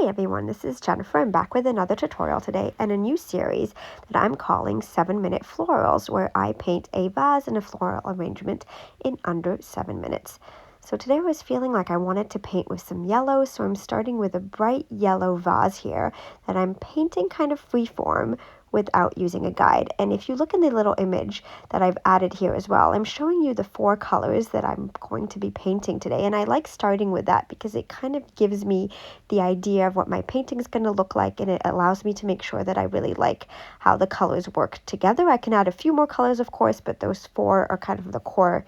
Hi everyone, this is Jennifer. I'm back with another tutorial today and a new series that I'm calling 7-Minute Florals, where I paint a vase and a floral arrangement in under 7 minutes. So today I was feeling like I wanted to paint with some yellow, so I'm starting with a bright yellow vase here that I'm painting kind of freeform without using a guide. And if you look in the little image that I've added here as well, I'm showing you the 4 colors that I'm going to be painting today. And I like starting with that because it kind of gives me the idea of what my painting is going to look like, and it allows me to make sure that I really like how the colors work together. I can add a few more colors, of course, but those 4 are kind of the core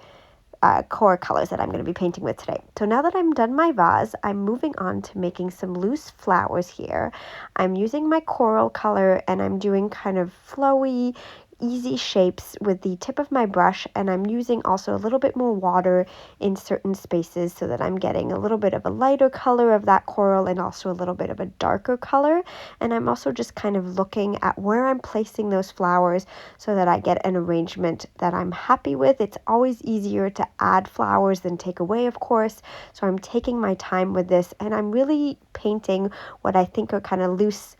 colors that I'm going to be painting with today. So now that I'm done my vase, I'm moving on to making some loose flowers here. I'm using my coral color and I'm doing kind of flowy, easy shapes with the tip of my brush, and I'm using also a little bit more water in certain spaces so that I'm getting a little bit of a lighter color of that coral and also a little bit of a darker color. And I'm also just kind of looking at where I'm placing those flowers so that I get an arrangement that I'm happy with. It's always easier to add flowers than take away, of course, so I'm taking my time with this, and I'm really painting what I think are kind of loose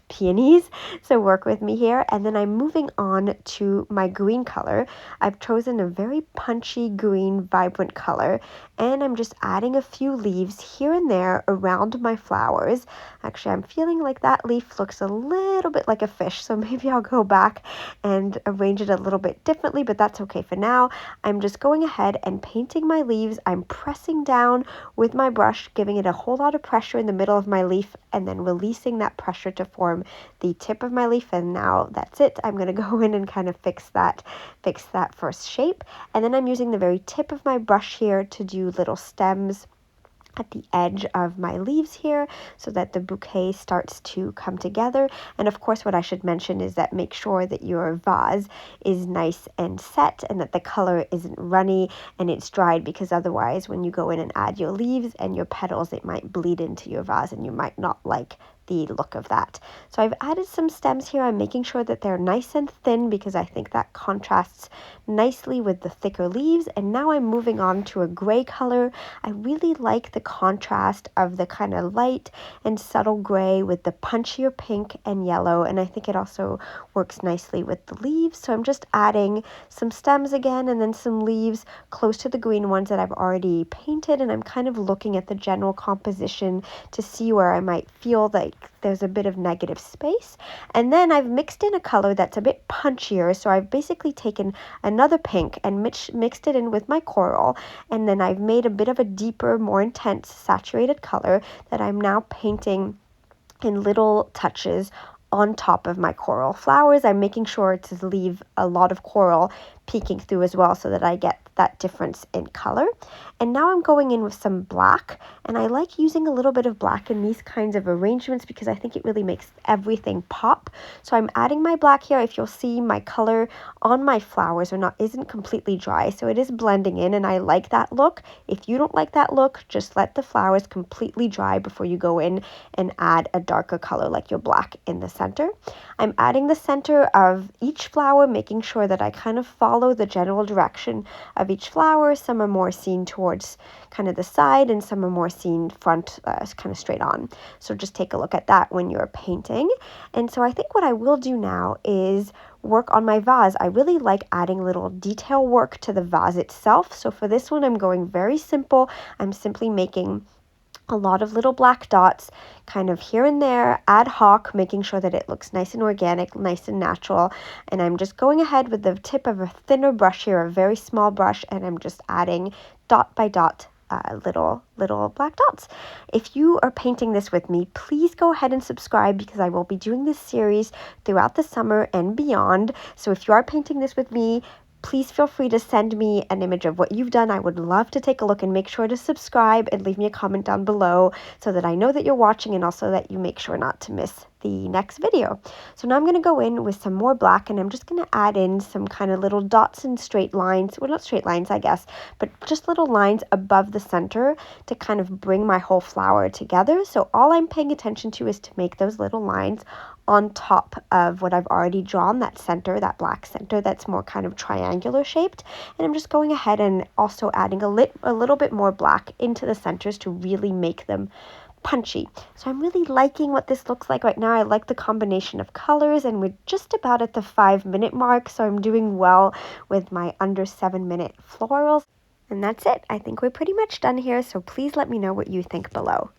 peonies, so work with me here. And then I'm moving on to my green color. I've chosen a very punchy green, vibrant color, and I'm just adding a few leaves here and there around my flowers. Actually, I'm feeling like that leaf looks a little bit like a fish, so maybe I'll go back and arrange it a little bit differently, but that's okay for now. I'm just going ahead and painting my leaves. I'm pressing down with my brush, giving it a whole lot of pressure in the middle of my leaf, and then releasing that pressure to form the tip of my leaf. And now that's it. I'm going to go in and kind of fix that first shape. And then I'm using the very tip of my brush here to do little stems at the edge of my leaves here so that the bouquet starts to come together. And of course, what I should mention is that make sure that your vase is nice and set and that the color isn't runny and it's dried, because otherwise when you go in and add your leaves and your petals, it might bleed into your vase and you might not like the look of that. So I've added some stems here. I'm making sure that they're nice and thin because I think that contrasts nicely with the thicker leaves. And now I'm moving on to a gray color. I really like the contrast of the kind of light and subtle gray with the punchier pink and yellow, and I think it also works nicely with the leaves. So I'm just adding some stems again and then some leaves close to the green ones that I've already painted, and I'm kind of looking at the general composition to see where I might feel like there's a bit of negative space. And then I've mixed in a color that's a bit punchier, so I've basically taken another pink and mixed it in with my coral, and then I've made a bit of a deeper, more intense saturated color that I'm now painting in little touches on top of my coral flowers. I'm making sure to leave a lot of coral peeking through as well so that I get that difference in color. And now I'm going in with some black, and I like using a little bit of black in these kinds of arrangements because I think it really makes everything pop. So I'm adding my black here. If you'll see, my color on my flowers isn't completely dry, so it is blending in, and I like that look. If you don't like that look, just let the flowers completely dry before you go in and add a darker color like your black in the center. I'm adding the center of each flower, making sure that I kind of follow the general direction of each flower. Some are more seen towards kind of the side and some are more seen front, kind of straight on. So just take a look at that when you're painting. And so I think what I will do now is work on my vase. I really like adding little detail work to the vase itself. So for this one, I'm going very simple. I'm simply making a lot of little black dots kind of here and there, ad hoc, making sure that it looks nice and organic, nice and natural. And I'm just going ahead with the tip of a thinner brush here, a very small brush, and I'm just adding dot by dot little black dots. If you are painting this with me, please go ahead and subscribe because I will be doing this series throughout the summer and beyond. So if you are painting this with me, please feel free to send me an image of what you've done. I would love to take a look, and make sure to subscribe and leave me a comment down below so that I know that you're watching, and also that you make sure not to miss the next video. So now I'm going to go in with some more black, and I'm just going to add in some kind of little dots and straight lines. Well, not straight lines, I guess, but just little lines above the center to kind of bring my whole flower together. So all I'm paying attention to is to make those little lines on top of what I've already drawn, that center, that black center that's more kind of triangular shaped. And I'm just going ahead and also adding a little bit more black into the centers to really make them punchy. So I'm really liking what this looks like right now. I like the combination of colors, and we're just about at the 5-minute mark, so I'm doing well with my under 7-minute florals. And that's it. I think we're pretty much done here, so please let me know what you think below.